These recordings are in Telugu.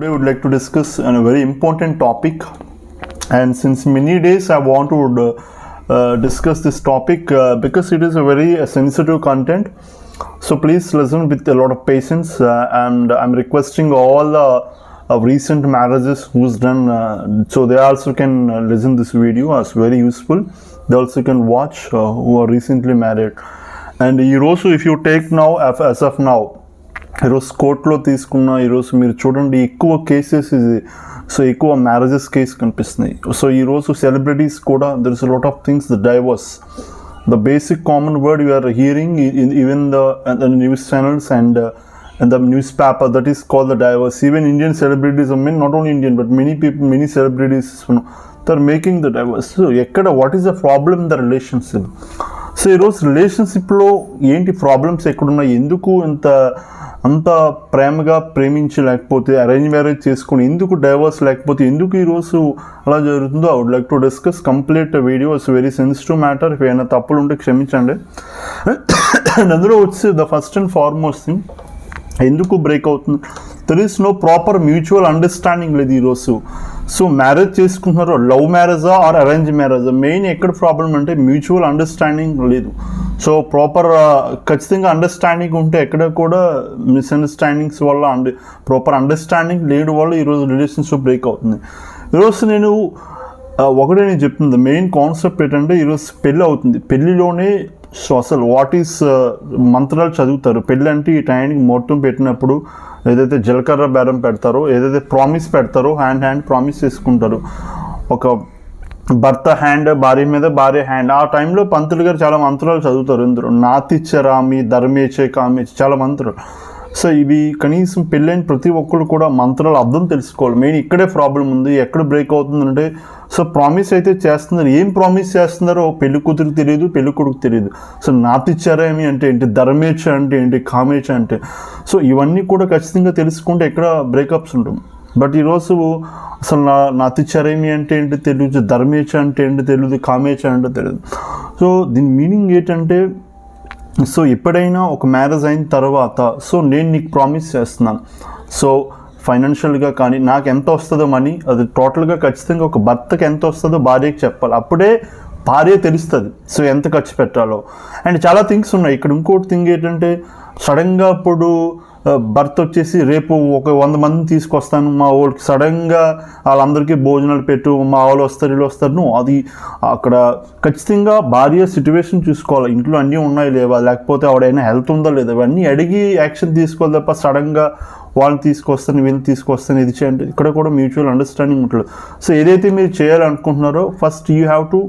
Today I would like to discuss on a very important topic, and since many days I want to discuss this topic because it is a very sensitive content. So please listen with a lot of patience, and I'm requesting all recent marriages who's done, so they also can listen this video as very useful. They also can watch who are recently married. And also if you take now as of now, ఈరోజు కోర్టులో తీసుకున్న ఈరోజు మీరు చూడండి ఎక్కువ కేసెస్ ఇది, సో ఎక్కువ మ్యారేజెస్ కేసు కనిపిస్తున్నాయి. సో ఈరోజు సెలబ్రిటీస్ కూడా there is lot of things the divorce, the basic common word you are hearing even the news channels and the newspaper, that is called the divorce. Even Indian celebrities, I mean not only Indian but many people, many celebrities, you know, they're making the divorce. So ekkada what is the problem in the relationship? So ఈరోజు రిలేషన్షిప్లో ఏంటి ప్రాబ్లమ్స్ ఎక్కడున్నాయి, ఎందుకు అంత ప్రేమగా ప్రేమించి లేకపోతే అరేంజ్ మ్యారేజ్ చేసుకుని ఎందుకు డైవర్స్ లేకపోతే ఎందుకు ఈరోజు అలా జరుగుతుందో I would like to discuss complete video. It's very sensitive matter. ఏమైనా తప్పులు ఉంటే క్షమించండి. అండ్ అందులో వచ్చి the first and foremost thing, ఎందుకు బ్రేక్ అవుతుంది, there is no proper mutual understanding లేదు ఈరోజు. సో మ్యారేజ్ చేసుకుంటున్నారు, లవ్ మ్యారేజా ఆర్ అరేంజ్ మ్యారేజా, మెయిన్ ఎక్కడ ప్రాబ్లం అంటే మ్యూచువల్ అండర్స్టాండింగ్ లేదు. సో ప్రాపర్ ఖచ్చితంగా అండర్స్టాండింగ్ ఉంటే ఎక్కడ కూడా మిస్అండర్స్టాండింగ్స్ వల్ల ప్రాపర్ అండర్స్టాండింగ్ లేని వల్ల ఈరోజు రిలేషన్షిప్ బ్రేక్ అవుతుంది. ఈరోజు నేను చెప్తుంది మెయిన్ కాన్సెప్ట్ ఏంటంటే, ఈరోజు పెళ్ళి అవుతుంది, పెళ్ళిలోనే సో అసలు వాట్ ఈస్ మంత్రాలు చదువుతారు. పెళ్ళి అంటే ఈ టైంకి మొత్తం పెట్టినప్పుడు ఏదైతే జీలకర్ర బేరం పెడతారో, ఏదైతే ప్రామిస్ పెడతారో, హ్యాండ్ ప్రామిస్ చేసుకుంటారు. ఒక భర్త హ్యాండ్ భార్య మీద, భార్య హ్యాండ్. ఆ టైంలో పంతులు గారు చాలా మంత్రాలు చదువుతారు. ఇందులో నాతిచ్చరామి, ధర్మేచే, కామేచే, చాలా మంత్రాలు. సో ఇవి కనీసం పెళ్ళైన ప్రతి ఒక్కరు కూడా మంత్రాలు అర్థం తెలుసుకోవాలి. మెయిన్ ఇక్కడే ప్రాబ్లం ఉంది. ఎక్కడ బ్రేక్ అవుతుందంటే, సో ప్రామిస్ అయితే చేస్తున్నారు, ఏం ప్రామిస్ చేస్తున్నారో పెళ్లి కూతురికి తెలియదు, పెళ్లి కొడుకు తెలియదు. సో నాతిచ్చారేమి అంటే ఏంటి, ధర్మేచ్ఛ అంటే ఏంటి, కామేచ్ఛ అంటే, సో ఇవన్నీ కూడా ఖచ్చితంగా తెలుసుకుంటే ఎక్కడ బ్రేకప్స్ ఉంటుంది. బట్ ఈరోజు అసలు నాతిచ్చారేమి అంటే ఏంటి తెలియదు, ధర్మేచ్ఛ అంటే ఏంటి తెలియదు, కామేచ్ఛ అంటే తెలియదు. సో దీని మీనింగ్ ఏంటంటే, సో ఎప్పుడైనా ఒక మ్యారేజ్ అయిన తర్వాత, సో నేను నీకు ప్రామిస్ చేస్తున్నాను, సో ఫైనాన్షియల్గా కానీ నాకు ఎంత వస్తుందో మనీ, అది టోటల్గా ఖచ్చితంగా ఒక భర్తకి ఎంత వస్తుందో భార్యకి చెప్పాలి. అప్పుడే భార్య తెలుస్తుంది సో ఎంత ఖర్చు పెట్టాలో. అండ్ చాలా థింగ్స్ ఉన్నాయి ఇక్కడ. ఇంకోటి థింగ్ ఏంటంటే, సడన్గా ఇప్పుడు భర్త వచ్చేసి రేపు ఒక 100 మందిని తీసుకొస్తాను మా వాళ్ళకి, సడన్గా వాళ్ళందరికీ భోజనాలు పెట్టు, మా వాళ్ళు వస్తారు వీళ్ళు వస్తారు. అది అక్కడ ఖచ్చితంగా భార్య సిచ్యువేషన్ చూసుకోవాలి, ఇంట్లో అన్నీ ఉన్నాయి లేవా, లేకపోతే ఆవిడైనా హెల్త్ ఉందా లేదా, ఇవన్నీ అడిగి యాక్షన్ తీసుకోవాలి తప్ప సడన్గా వాళ్ళని తీసుకొస్తాను వీళ్ళని తీసుకొస్తాను ఇది చేయండి. ఇక్కడ కూడా మ్యూచువల్ అండర్స్టాండింగ్ ఉంటుంది. సో ఏదైతే మీరు చేయాలనుకుంటున్నారో ఫస్ట్ యూ హ్యావ్ టు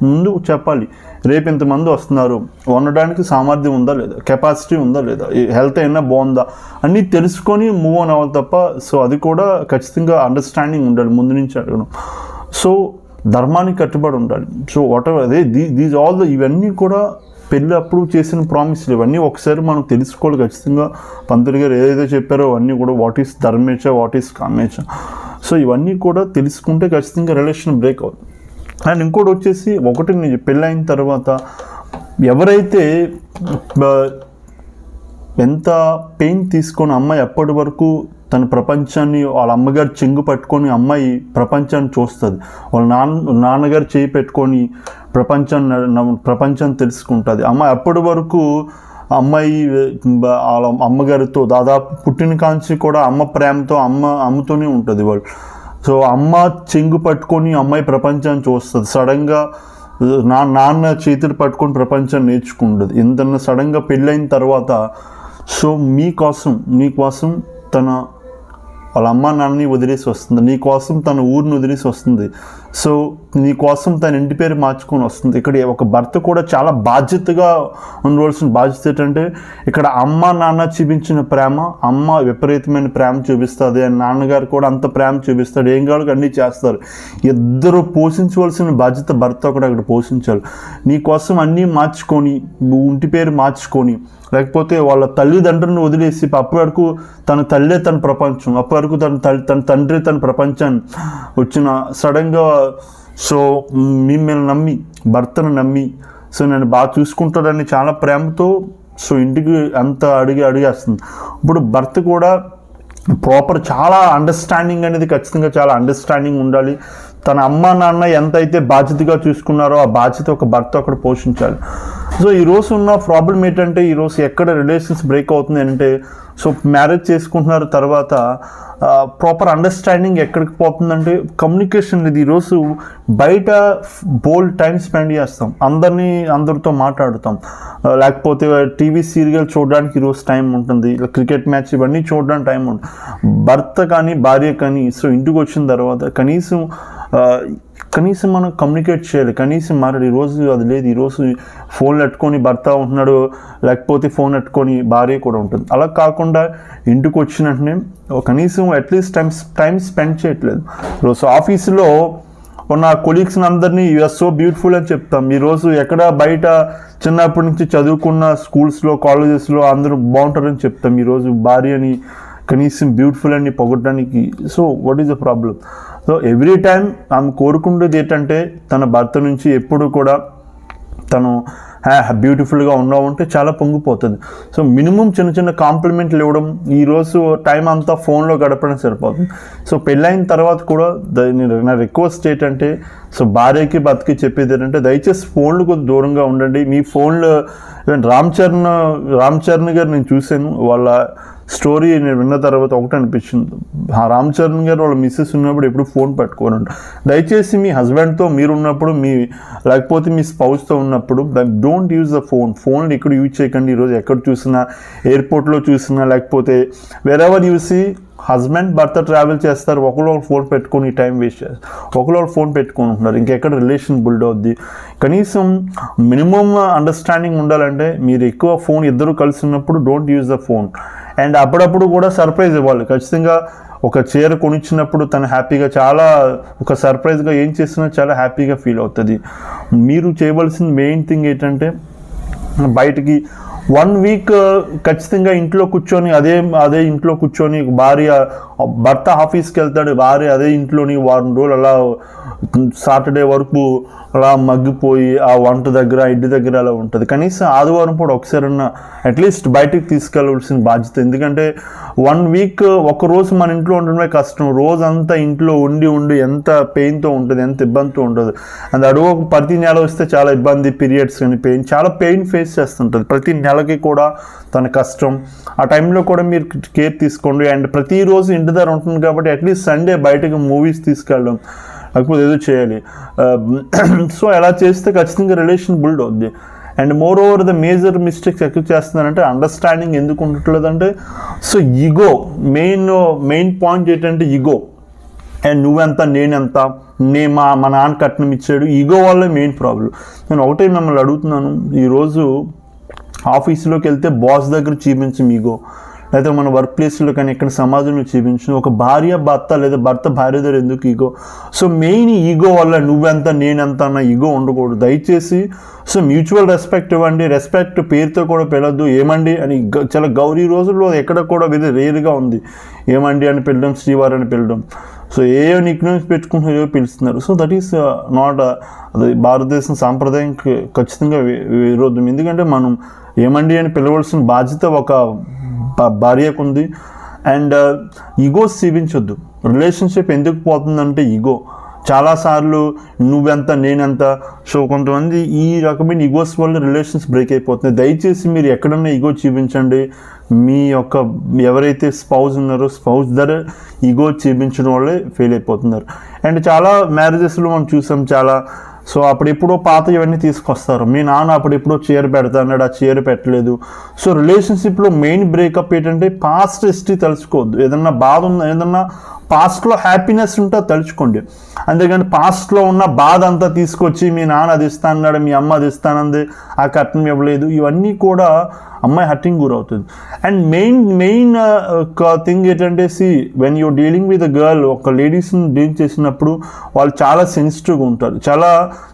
ముందు చెప్పాలి, రేపు ఇంతమంది వస్తున్నారు, ఉండడానికి సామర్థ్యం ఉందా లేదా, కెపాసిటీ ఉందా లేదా, హెల్త్ అయినా బాగుందా అన్నీ తెలుసుకొని మూవ్ ఆన్ అవ్వాలి తప్ప. సో అది కూడా ఖచ్చితంగా అండర్స్టాండింగ్ ఉండాలి ముందు నుంచి అడగడం. సో ధర్మానికి కట్టుబడి ఉండాలి. సో వాట్ ఎవర్ అదే దీస్ ఆల్ ఇవన్నీ కూడా పెళ్ళి అప్పుడు చేసిన ప్రామిస్లు, ఇవన్నీ ఒకసారి మనం తెలుసుకోవాలి ఖచ్చితంగా. పంతులు గారు ఏదైతే చెప్పారో అవన్నీ కూడా వాట్ ఈస్ ధర్మేచ, వాట్ ఈస్ కామేచ, సో ఇవన్నీ కూడా తెలుసుకుంటే ఖచ్చితంగా రిలేషన్ బ్రేక్ అవుతుంది. అండ్ ఇంకోటి వచ్చేసి, ఒకటి నేను పెళ్ళైన తర్వాత ఎవరైతే ఎంత పెయిన్ తీసుకొని అమ్మాయి అప్పటి వరకు తన ప్రపంచాన్ని వాళ్ళ అమ్మగారు చెంగు పట్టుకొని అమ్మాయి ప్రపంచాన్ని చూస్తుంది, వాళ్ళ నాన్నగారు చేయి పెట్టుకొని ప్రపంచాన్ని తెలుసుకుంటుంది. అమ్మాయి అప్పటి వరకు అమ్మాయి వాళ్ళ అమ్మగారితో దాదాపు పుట్టిన కాంచి కూడా అమ్మ ప్రేమతో అమ్మతోనే ఉంటుంది వాళ్ళు. సో అమ్మ చెంగు పట్టుకొని అమ్మాయి ప్రపంచాన్ని చూస్తుంది. సడన్గా నాన్న చేతులు పట్టుకొని ప్రపంచాన్ని నేర్చుకుంటుంది. ఎంతన్నా సడన్గా పెళ్ళైన తర్వాత సో నీకోసం తన వాళ్ళ అమ్మ నాన్నని వదిలేసి వస్తుంది, నీకోసం తన ఊరిని వదిలేసి వస్తుంది, సో నీకోసం తన ఇంటి పేరు మార్చుకొని వస్తుంది. ఇక్కడ ఒక భర్త కూడా చాలా బాధ్యతగా ఉండవలసిన బాధ్యత ఏంటంటే, ఇక్కడ అమ్మ నాన్న చూపించిన ప్రేమ, అమ్మ విపరీతమైన ప్రేమ చూపిస్తుంది, నాన్నగారు కూడా అంత ప్రేమ చూపిస్తాడు, ఏం కావాలి అన్నీ చేస్తారు. ఇద్దరు పోషించవలసిన బాధ్యత భర్త కూడా అక్కడ పోషించాలి. నీకోసం అన్నీ మార్చుకొని, ఇంటి పేరు మార్చుకొని, లేకపోతే వాళ్ళ తల్లిదండ్రులను వదిలేసి అప్పటి వరకు తన తల్లే తన ప్రపంచం, అప్పటి వరకు తన తండ్రి తన ప్రపంచాన్ని వచ్చిన సడన్గా సో మిమ్మల్ని నమ్మి, భర్తను నమ్మి, సో నేను బాగా చూసుకుంటాడని చాలా ప్రేమతో సో ఇంటికి అంత అడిగేస్తుంది. ఇప్పుడు భర్త కూడా ప్రాపర్ చాలా అండర్స్టాండింగ్ అనేది ఖచ్చితంగా చాలా అండర్స్టాండింగ్ ఉండాలి. తన అమ్మ నాన్న ఎంతైతే బాధ్యతగా చూసుకున్నారో ఆ బాధ్యత ఒక భర్త అక్కడ పోషించాలి. సో ఈరోజు ఉన్న ప్రాబ్లం ఏంటంటే ఈరోజు ఎక్కడ రిలేషన్స్ బ్రేక్ అవుతుంది అంటే, సో మ్యారేజ్ చేసుకుంటున్నారు తర్వాత ప్రాపర్ అండర్స్టాండింగ్ ఎక్కడికి పోతుందంటే కమ్యూనికేషన్ ఇది. ఈరోజు బయట బోల్డ్ టైం స్పెండ్ చేస్తాం, అందరితో మాట్లాడుతాం, లేకపోతే టీవీ సీరియల్ చూడడానికి ఈరోజు టైం ఉంటుంది, క్రికెట్ మ్యాచ్ ఇవన్నీ చూడడానికి టైం ఉంటుంది. భర్త కానీ భార్య కానీ సో ఇంటికి వచ్చిన తర్వాత కనీసం మనం కమ్యూనికేట్ చేయాలి, కనీసం మాట్లాడి. ఈరోజు అది లేదు. ఈరోజు ఫోన్ పెట్టుకొని భర్త ఉంటున్నాడు, లేకపోతే ఫోన్ పెట్టుకొని భార్య కూడా ఉంటుంది. అలా కాకుండా ఇంటికి వచ్చిన వెంటనే కనీసం అట్లీస్ట్ టైం స్పెండ్ చేయట్లేదు. ఈరోజు ఆఫీసులో ఉన్న కొలీగ్స్ని అందరినీ యూఆర్ సో బ్యూటిఫుల్ అని చెప్తాం. ఈరోజు ఎక్కడ బయట చిన్నప్పటి నుంచి చదువుకున్న స్కూల్స్లో కాలేజెస్లో అందరూ బాగుంటారని చెప్తాం. ఈరోజు భార్యని కనీసం బ్యూటిఫుల్ అని పొగడడానికి. So what is the problem? So every time ఆమె కోరుకుంటుంది ఏంటంటే తన భర్త నుంచి ఎప్పుడు కూడా తను బ్యూటిఫుల్గా ఉంటే చాలా పొంగిపోతుంది. సో మినిమం చిన్న చిన్న కాంప్లిమెంట్లు ఇవ్వడం, ఈరోజు టైం అంతా ఫోన్లో గడపడం సరిపోతుంది. సో పెళ్ళైన తర్వాత కూడా నా రిక్వెస్ట్ ఏంటంటే, సో భార్యకి భర్తకి చెప్పేది ఏంటంటే దయచేసి ఫోన్లు కొద్దిగా దూరంగా ఉండండి. మీ ఫోన్లు రామ్ చరణ్ గారు నేను చూశాను, వాళ్ళ స్టోరీ నేను విన్న తర్వాత ఒకటి అనిపించింది. రామ్ చరణ్ గారు వాళ్ళ మిస్సెస్ ఉన్నప్పుడు ఎప్పుడు ఫోన్ పట్టుకోనండి. దయచేసి మీ హస్బెండ్తో మీరు ఉన్నప్పుడు లేకపోతే మీ స్పౌస్తో ఉన్నప్పుడు డోంట్ యూజ్ ద ఫోన్ ఎక్కడ యూజ్ చేయకండి. ఈరోజు ఎక్కడ చూసినా, ఎయిర్పోర్ట్లో చూసినా, లేకపోతే వెరెవర్ యూసి హస్బెండ్ భర్త ట్రావెల్ చేస్తారు, ఒకరు ఫోన్ పెట్టుకొని టైం వేస్ట్ చేస్తారు, ఒకరు ఫోన్ పెట్టుకొని ఉంటున్నారు. ఇంకెక్కడ రిలేషన్ బిల్డ్ అవుద్ది? కనీసం మినిమం అండర్స్టాండింగ్ ఉండాలంటే మీరు ఎక్కువ ఫోన్ ఇద్దరు కలిసి ఉన్నప్పుడు don't use the phone. And అప్పుడప్పుడు కూడా సర్ప్రైజ్ ఇవ్వాలి. ఖచ్చితంగా ఒక చీర కొనిచ్చినప్పుడు తను హ్యాపీగా ఒక సర్ప్రైజ్గా ఏం చేసినా చాలా హ్యాపీగా ఫీల్ అవుతుంది. మీరు చేయవలసిన మెయిన్ థింగ్ ఏంటంటే బయటికి 1 వీక్ ఖచ్చితంగా ఇంట్లో కూర్చొని అదే ఇంట్లో కూర్చొని భర్త ఆఫీస్కి వెళ్తాడు, భార్య అదే ఇంట్లోని వారం రోజులు అలా సాటర్డే వరకు అలా మగ్గిపోయి ఆ వంట దగ్గర ఇంటి దగ్గర అలా ఉంటుంది. కనీసం ఆదివారం కూడా ఒకసారన్నా అట్లీస్ట్ బయటికి తీసుకెళ్ళవలసిన బాధ్యత. ఎందుకంటే 1 వీక్ ఒకరోజు మన ఇంట్లో ఉండడమే కష్టం. రోజంతా ఇంట్లో ఉండి ఎంత పెయిన్తో ఉంటుంది, ఎంత ఇబ్బందితో ఉంటుంది. అది అడుగు ప్రతి నెల వస్తే చాలా ఇబ్బంది, పీరియడ్స్ కానీ చాలా పెయిన్ ఫేస్ చేస్తుంటుంది. ప్రతి నెలకి కూడా తన కష్టం. ఆ టైంలో కూడా మీరు కేర్ తీసుకోండి. అండ్ ప్రతిరోజు ఇంటి దగ్గర ఉంటుంది కాబట్టి అట్లీస్ట్ సండే బయటకు మూవీస్ తీసుకెళ్ళడం, లేకపోతే ఏదో చేయాలి. సో అలా చేస్తే ఖచ్చితంగా రిలేషన్ బిల్డ్ అవుద్ది. And more over the major mistakes ఎక్కడ చేస్తున్నారంటే అండర్స్టాండింగ్ ఎందుకు ఉండట్లేదంటే, సో ఈగో మెయిన్ పాయింట్ ఏంటంటే ఈగో. అండ్ నువ్వెంత నేనెంత, మా నాన్న కట్నం ఇచ్చాడు, ఈగో వల్లే మెయిన్ ప్రాబ్లం. నేను ఒకటే మిమ్మల్ని అడుగుతున్నాను, ఈరోజు ఆఫీసులోకి వెళ్తే బాస్ దగ్గర చూపించం ఈగో, లేదా మన వర్క్ ప్లేస్లో కానీ ఎక్కడ సమాజంలో చూపించు. ఒక భార్య భర్త లేదా భర్త భార్య దగ్గర ఎందుకు ఈగో? సో మెయిన్ ఈగో వల్ల నువ్వెంత నేనెంత అన్న ఈగో ఉండకూడదు. దయచేసి సో మ్యూచువల్ రెస్పెక్ట్ ఇవ్వండి. రెస్పెక్ట్ పేరుతో కూడా పిలవద్దు. ఏమండి అని చాలా గౌరీ రోజుల్లో ఎక్కడ కూడా వెరీ రేర్గా ఉంది ఏమండి అని పిలవడం, శ్రీవారు అని పిలవడం. సో ఏవో నిక్నేమ్స్ పెట్టుకుంటున్నారు, ఏవో పిలుస్తున్నారు. సో దట్ ఈస్ నాట్ అది భారతదేశం సాంప్రదాయం ఖచ్చితంగా విరోధం. ఎందుకంటే మనం ఏమండి అని పిలవలసిన బాధ్యత ఒక భార్యకు ఉంది. And egos చూపించొద్దు. రిలేషన్షిప్ ఎందుకు పోతుందంటే ఈగో. చాలాసార్లు నువ్వెంత నేనెంత. సో కొంతమంది ఈ రకమైన ఈగోస్ వల్ల రిలేషన్స్ బ్రేక్ అయిపోతుంది. దయచేసి మీరు ఎక్కడన్నా ఈగో చూపించండి. మీ యొక్క ఎవరైతే స్పౌజ్ ఉన్నారో స్పౌజ్ ధర ఈగో చూపించడం వల్లే ఫెయిల్ అయిపోతున్నారు. అండ్ చాలా మ్యారేజెస్లో మనం చూసాం చాలా. సో అప్పుడెప్పుడో పాత ఇవన్నీ తీసుకొస్తారు. మీ నాన్న అప్పుడెప్పుడో చీర పెడతా అన్నాడు, ఆ చీర పెట్టలేదు. సో రిలేషన్షిప్లో మెయిన్ బ్రేకప్ ఏంటంటే పాస్ట్ హిస్టరీ తలుచుకోవద్దు. ఏదన్నా బాధ ఉందా, ఏదన్నా పాస్ట్లో హ్యాపీనెస్ ఉంటే తలుచుకోండి. అంతేగాని పాస్ట్లో ఉన్న బాధ అంతా తీసుకొచ్చి మీ నాన్న అది ఇస్తా అన్నాడు, మీ అమ్మ అది ఇస్తానంది, ఆ కట్నం ఇవ్వలేదు, ఇవన్నీ కూడా అమ్మాయి హర్టింగ్ గురవుతుంది. అండ్ మెయిన్ థింగ్ ఏంటంటే when you dealing with a girl, ఒక లేడీస్ని డీల్ చేసినప్పుడు వాళ్ళు చాలా సెన్సిటివ్గా ఉంటారు,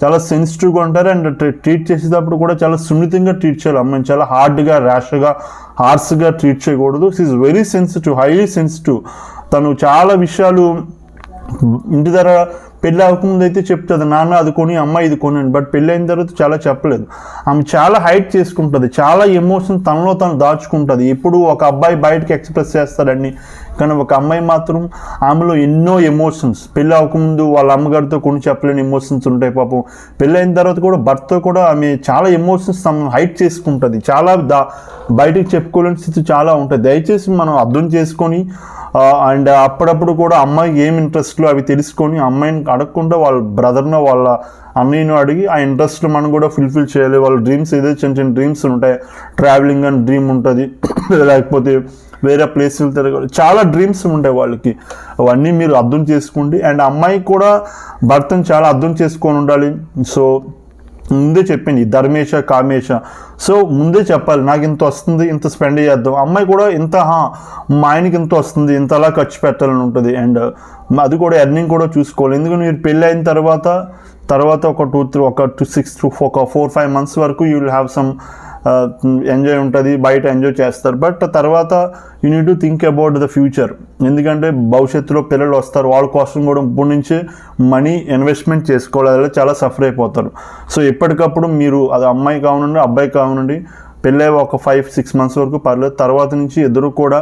చాలా సెన్సిటివ్గా ఉంటారు. అండ్ ట్రీట్ చేసేటప్పుడు కూడా చాలా సున్నితంగా ట్రీట్ చేయాలి. అమ్మాయిని చాలా హార్ష్గా ట్రీట్ చేయకూడదు. She is very sensitive, highly sensitive. తను చాలా విషయాలు ఇంటి దగ్గర పెళ్ళి అవ్వకముందు అయితే చెప్తుంది, నాన్న అది కొని, అమ్మ ఇది కొనండి. బట్ పెళ్ళి అయిన తర్వాత చాలా చెప్పలేదు. ఆమె చాలా హైడ్ చేసుకుంటుంది, చాలా ఎమోషన్ తనలో తను దాచుకుంటుంది. ఎప్పుడు ఒక అబ్బాయి బయటకు ఎక్స్ప్రెస్ చేస్తాడని కానీ ఒక అమ్మాయి మాత్రం ఆమెలో ఎన్నో ఎమోషన్స్, పెళ్ళి అవ్వకముందు వాళ్ళ అమ్మగారితో కొన్ని చెప్పలేని ఎమోషన్స్ ఉంటాయి పాపం, పెళ్ళి అయిన తర్వాత కూడా భర్త కూడా ఆమె చాలా ఎమోషన్స్ తమను హైట్ చేసుకుంటుంది, చాలా బయటికి చెప్పుకోలేని స్థితి చాలా ఉంటుంది. దయచేసి మనం అర్థం చేసుకొని అండ్ అప్పుడప్పుడు కూడా అమ్మాయికి ఏం ఇంట్రెస్ట్లో అవి తెలుసుకొని అమ్మాయిని అడగకుండా వాళ్ళ బ్రదర్నో వాళ్ళ అన్నయ్యను అడిగి ఆ ఇంట్రెస్ట్లో మనం కూడా ఫుల్ఫిల్ చేయాలి. వాళ్ళ డ్రీమ్స్ ఏదైతే చిన్న చిన్న డ్రీమ్స్ ఉంటాయి, ట్రావెలింగ్ అని డ్రీమ్ ఉంటుంది, లేకపోతే వేరే ప్లేసులు తిరగాలి, చాలా డ్రీమ్స్ ఉంటాయి వాళ్ళకి. అవన్నీ మీరు అర్థం చేసుకోండి. అండ్ అమ్మాయి కూడా భర్తను చాలా అర్థం చేసుకొని ఉండాలి. సో ముందే చెప్పింది ధర్మేశ కామేశ, సో ముందే చెప్పాలి నాకు ఇంత వస్తుంది ఇంత స్పెండ్ చేద్దాం. అమ్మాయి కూడా ఇంత మా ఆయనకి ఇంత వస్తుంది ఇంతలా ఖర్చు పెట్టాలని ఉంటుంది. అండ్ అది కూడా ఎర్నింగ్ కూడా చూసుకోవాలి. ఎందుకంటే మీరు పెళ్ళి అయిన తర్వాత ఒక 4-5 months వరకు you will have some enjoy ఉంటుంది, బయట ఎంజాయ్ చేస్తారు. బట్ తర్వాత you need to think about the future. ఎందుకంటే భవిష్యత్తులో పిల్లలు వస్తారు, వాళ్ళ కోసం కూడా ఇప్పటి నుంచే మనీ ఇన్వెస్ట్మెంట్ చేసుకోవాలి, అలా చాలా సఫర్ అయిపోతారు. సో ఎప్పటికప్పుడు మీరు అది అమ్మాయి కావనండి అబ్బాయి కావనండి పెళ్ళే ఒక 5-6 months వరకు పర్లేదు, తర్వాత నుంచి ఇద్దరు కూడా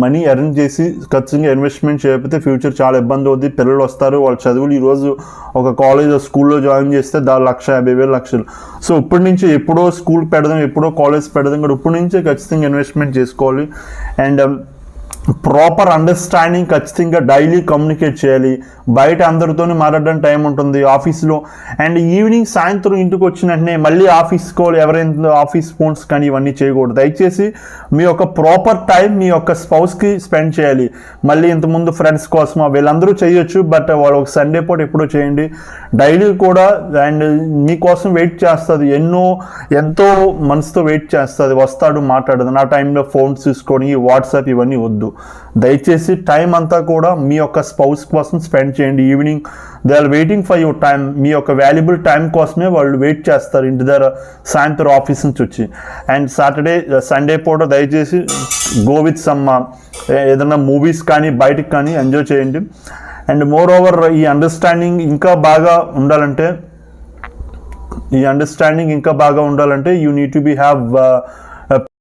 మనీ ఎర్న్ చేసి ఖచ్చితంగా ఇన్వెస్ట్మెంట్ చేయకపోతే ఫ్యూచర్ చాలా ఇబ్బంది అవుతుంది. పిల్లలు వస్తారు, వాళ్ళ చదువులు ఈరోజు ఒక కాలేజ్ స్కూల్లో జాయిన్ చేస్తే దాని 1,50,000 లక్షలు. సో ఇప్పటి నుంచి ఎప్పుడో స్కూల్ పెడదాం ఎప్పుడో కాలేజ్ పెడదాం కూడా ఇప్పటి నుంచే ఖచ్చితంగా ఇన్వెస్ట్మెంట్ చేసుకోవాలి. అండ్ ప్రాపర్ అండర్స్టాండింగ్ ఖచ్చితంగా డైలీ కమ్యూనికేట్ చేయాలి. బయట అందరితోనే మాట్లాడడానికి టైం ఉంటుంది ఆఫీస్లో. అండ్ ఈవినింగ్ సాయంత్రం ఇంటికి వచ్చిన వెంటనే మళ్ళీ ఆఫీస్కోవాలి, ఎవరైనా ఆఫీస్ ఫోన్స్ కానీ ఇవన్నీ చేయకూడదు. దయచేసి మీ యొక్క ప్రాపర్ టైం మీ యొక్క స్పౌస్కి స్పెండ్ చేయాలి. మళ్ళీ ఇంతకుముందు ఫ్రెండ్స్ కోసం వీళ్ళందరూ చేయొచ్చు, బట్ వాళ్ళు ఒక సండే పూట ఎప్పుడో చేయండి. డైలీ కూడా అండ్ మీకోసం వెయిట్ చేస్తుంది, ఎంతో మనసుతో వెయిట్ చేస్తుంది, వస్తాడు మాట్లాడదు. నా టైంలో ఫోన్స్ తీసుకొని వాట్సాప్ ఇవన్నీ వద్దు. దయచేసి టైం అంతా కూడా మీ యొక్క స్పౌస్ కోసం స్పెండ్ చేయండి. Evening they are waiting for your time, మీ యొక్క వాల్యుబుల్ టైం కోసమే వాళ్ళు వెయిట్ చేస్తారు ఇంటి దగ్గర సాయంత్రం ఆఫీస్ నుంచి వచ్చి. అండ్ సండే పూట దయచేసి గో విత్ సమ్ ఏదైనా మూవీస్ కానీ బయటికి కానీ ఎంజాయ్ చేయండి. అండ్ మోర్ ఓవర్ ఈ అండర్స్టాండింగ్ ఇంకా బాగా ఉండాలంటే you need to be have